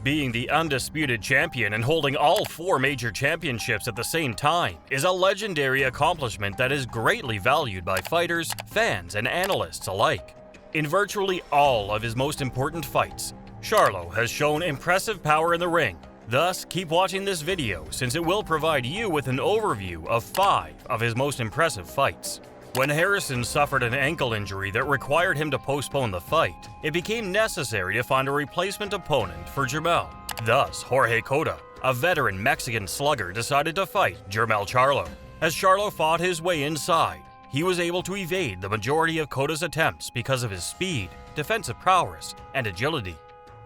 Being the undisputed champion and holding all 4 major championships at the same time is a legendary accomplishment that is greatly valued by fighters, fans, and analysts alike. In virtually all of his most important fights, Charlo has shown impressive power in the ring. Thus, keep watching this video since it will provide you with an overview of 5 of his most impressive fights. When Harrison suffered an ankle injury that required him to postpone the fight, it became necessary to find a replacement opponent for Jermell. Thus, Jorge Cota, a veteran Mexican slugger, decided to fight Jermell Charlo. As Charlo fought his way inside, he was able to evade the majority of Cota's attempts because of his speed, defensive prowess, and agility.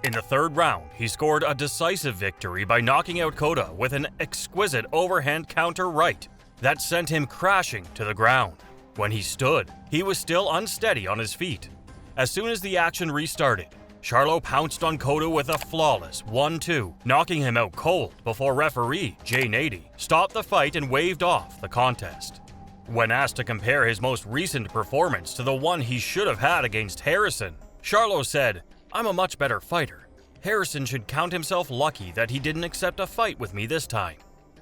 In the 3rd round, he scored a decisive victory by knocking out Cota with an exquisite overhand counter right that sent him crashing to the ground. When he stood, he was still unsteady on his feet. As soon as the action restarted, Charlo pounced on Cota with a flawless 1-2, knocking him out cold before referee Jay Nady stopped the fight and waved off the contest. When asked to compare his most recent performance to the one he should have had against Harrison, Charlo said, "I'm a much better fighter. Harrison should count himself lucky that he didn't accept a fight with me this time."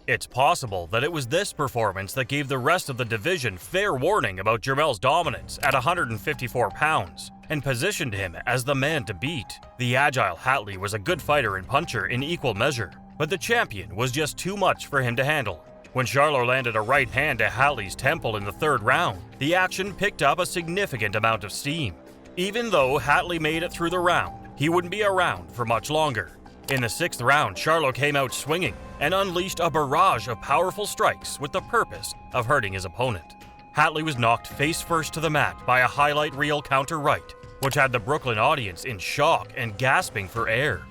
It's possible that it was this performance that gave the rest of the division fair warning about Jermell's dominance at 154 pounds and positioned him as the man to beat. The agile Hatley was a good fighter and puncher in equal measure, but the champion was just too much for him to handle. When Charlo landed a right hand to Hatley's temple in the 3rd round, the action picked up a significant amount of steam. Even though Hatley made it through the round, he wouldn't be around for much longer. In the 6th round, Charlo came out swinging and unleashed a barrage of powerful strikes with the purpose of hurting his opponent. Hatley was knocked face first to the mat by a highlight reel counter right, which had the Brooklyn audience in shock and gasping for air.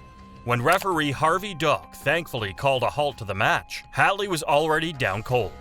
When referee Harvey Dock thankfully called a halt to the match, Hatley was already down cold.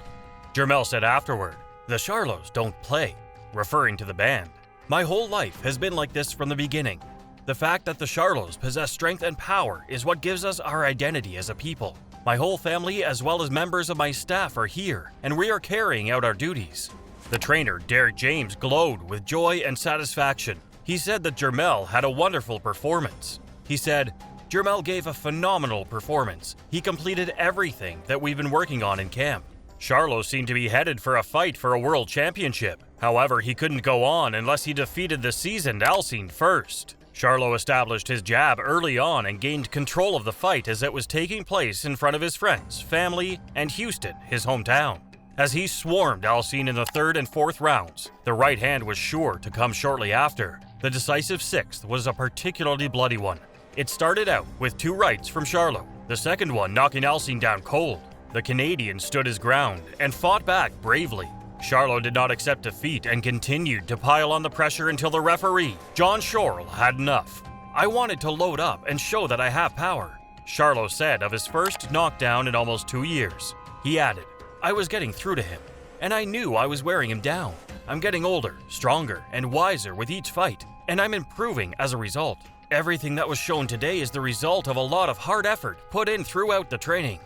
Jermell said afterward, "The Charlos don't play," referring to the band. "My whole life has been like this from the beginning. The fact that the Charlos possess strength and power is what gives us our identity as a people. My whole family as well as members of my staff are here, and we are carrying out our duties." The trainer, Derek James, glowed with joy and satisfaction. He said that Jermell had a wonderful performance. He said, "Jermell gave a phenomenal performance. He completed everything that we've been working on in camp." Charlo seemed to be headed for a fight for a world championship. However, he couldn't go on unless he defeated the seasoned Alcine first. Charlo established his jab early on and gained control of the fight as it was taking place in front of his friends, family, and Houston, his hometown. As he swarmed Alcine in the 3rd and 4th rounds, the right hand was sure to come shortly after. The decisive 6th was a particularly bloody one. It started out with 2 rights from Charlo, the second one knocking Alcine down cold. The Canadian stood his ground and fought back bravely. Charlo did not accept defeat and continued to pile on the pressure until the referee, John Shorrell, had enough. "I wanted to load up and show that I have power," Charlo said of his first knockdown in almost 2 years. He added, "I was getting through to him, and I knew I was wearing him down. I'm getting older, stronger, and wiser with each fight, and I'm improving as a result. Everything that was shown today is the result of a lot of hard effort put in throughout the training."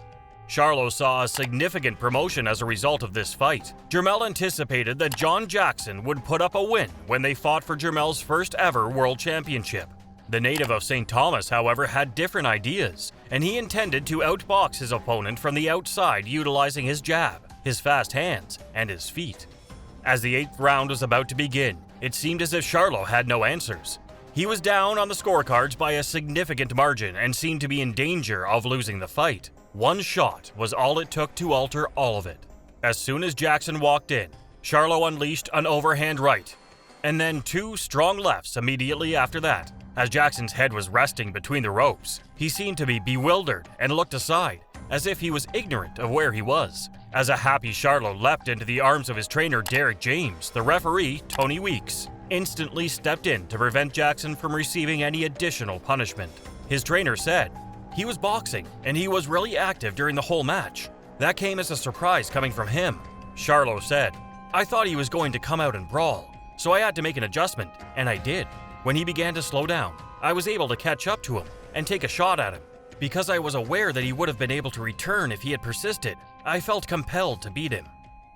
Charlo saw a significant promotion as a result of this fight. Jermell anticipated that John Jackson would put up a win when they fought for Jermell's first ever world championship. The native of St. Thomas, however, had different ideas, and he intended to outbox his opponent from the outside utilizing his jab, his fast hands, and his feet. As the 8th round was about to begin, it seemed as if Charlo had no answers. He was down on the scorecards by a significant margin and seemed to be in danger of losing the fight. One shot was all it took to alter all of it. As soon as Jackson walked in, Charlo unleashed an overhand right, and then 2 strong lefts immediately after that. As Jackson's head was resting between the ropes, he seemed to be bewildered and looked aside, as if he was ignorant of where he was. As a happy Charlo leapt into the arms of his trainer Derek James, the referee, Tony Weeks, instantly stepped in to prevent Jackson from receiving any additional punishment. His trainer said, "He was boxing, and he was really active during the whole match. That came as a surprise coming from him." Charlo said, "I thought he was going to come out and brawl, so I had to make an adjustment, and I did. When he began to slow down, I was able to catch up to him and take a shot at him. Because I was aware that he would have been able to return if he had persisted, I felt compelled to beat him."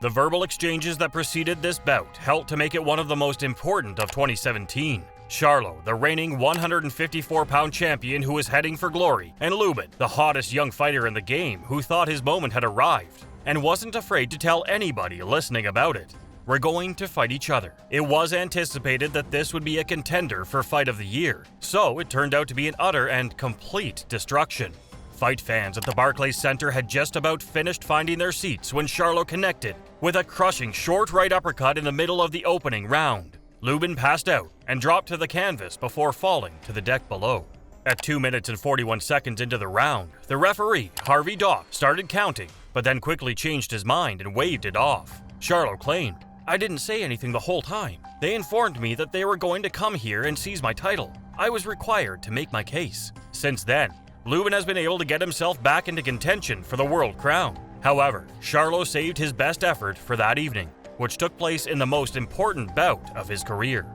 The verbal exchanges that preceded this bout helped to make it one of the most important of 2017. Charlo, the reigning 154-pound champion who is heading for glory, and Lubin, the hottest young fighter in the game who thought his moment had arrived and wasn't afraid to tell anybody listening about it. We're going to fight each other. It was anticipated that this would be a contender for Fight of the Year, so it turned out to be an utter and complete destruction. Fight fans at the Barclays Center had just about finished finding their seats when Charlo connected with a crushing short right uppercut in the middle of the opening round. Lubin passed out and dropped to the canvas before falling to the deck below. At 2 minutes and 41 seconds into the round, the referee, Harvey Dock, started counting, but then quickly changed his mind and waved it off. Charlo claimed, "I didn't say anything the whole time. They informed me that they were going to come here and seize my title. I was required to make my case." Since then, Lubin has been able to get himself back into contention for the world crown. However, Charlo saved his best effort for that evening, which took place in the most important bout of his career.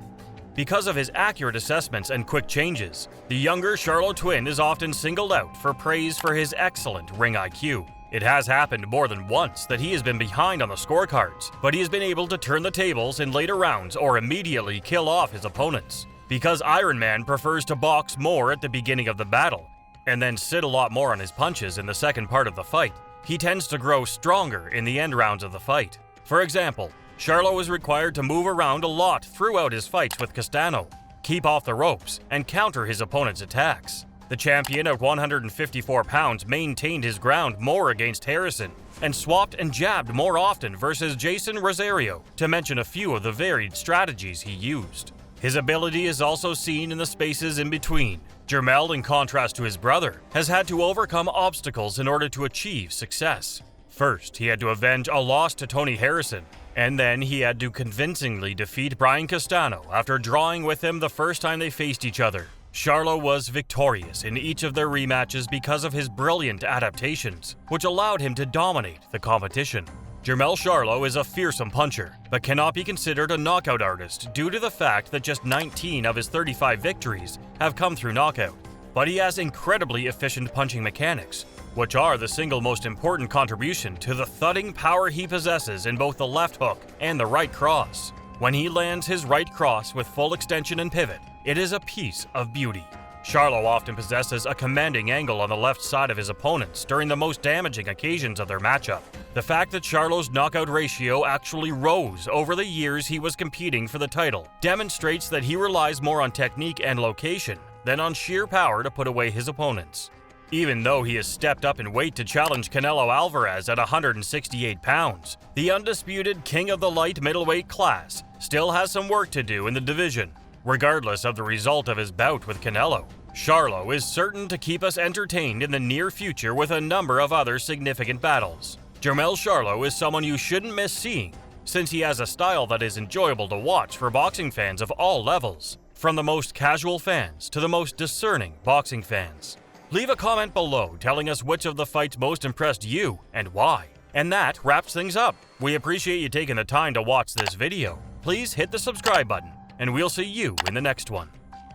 Because of his accurate assessments and quick changes, the younger Charlo twin is often singled out for praise for his excellent ring IQ. It has happened more than once that he has been behind on the scorecards, but he has been able to turn the tables in later rounds or immediately kill off his opponents. Because Iron Man prefers to box more at the beginning of the battle, and then sit a lot more on his punches in the second part of the fight, he tends to grow stronger in the end rounds of the fight. For example, Charlo is required to move around a lot throughout his fights with Castano, keep off the ropes, and counter his opponent's attacks. The champion at 154 pounds maintained his ground more against Harrison, and swapped and jabbed more often versus Jason Rosario, to mention a few of the varied strategies he used. His ability is also seen in the spaces in between. Jermell, in contrast to his brother, has had to overcome obstacles in order to achieve success. First, he had to avenge a loss to Tony Harrison, and then he had to convincingly defeat Brian Castano after drawing with him the first time they faced each other. Charlo was victorious in each of their rematches because of his brilliant adaptations, which allowed him to dominate the competition. Jermell Charlo is a fearsome puncher, but cannot be considered a knockout artist due to the fact that just 19 of his 35 victories have come through knockout. But he has incredibly efficient punching mechanics, which are the single most important contribution to the thudding power he possesses in both the left hook and the right cross. When he lands his right cross with full extension and pivot, it is a piece of beauty. Charlo often possesses a commanding angle on the left side of his opponents during the most damaging occasions of their matchup. The fact that Charlo's knockout ratio actually rose over the years he was competing for the title demonstrates that he relies more on technique and location than on sheer power to put away his opponents. Even though he has stepped up in weight to challenge Canelo Alvarez at 168 pounds, the undisputed king of the light middleweight class still has some work to do in the division. Regardless of the result of his bout with Canelo, Charlo is certain to keep us entertained in the near future with a number of other significant battles. Jermell Charlo is someone you shouldn't miss seeing, since he has a style that is enjoyable to watch for boxing fans of all levels, from the most casual fans to the most discerning boxing fans. Leave a comment below telling us which of the fights most impressed you and why. And that wraps things up. We appreciate you taking the time to watch this video. Please hit the subscribe button, and we'll see you in the next one.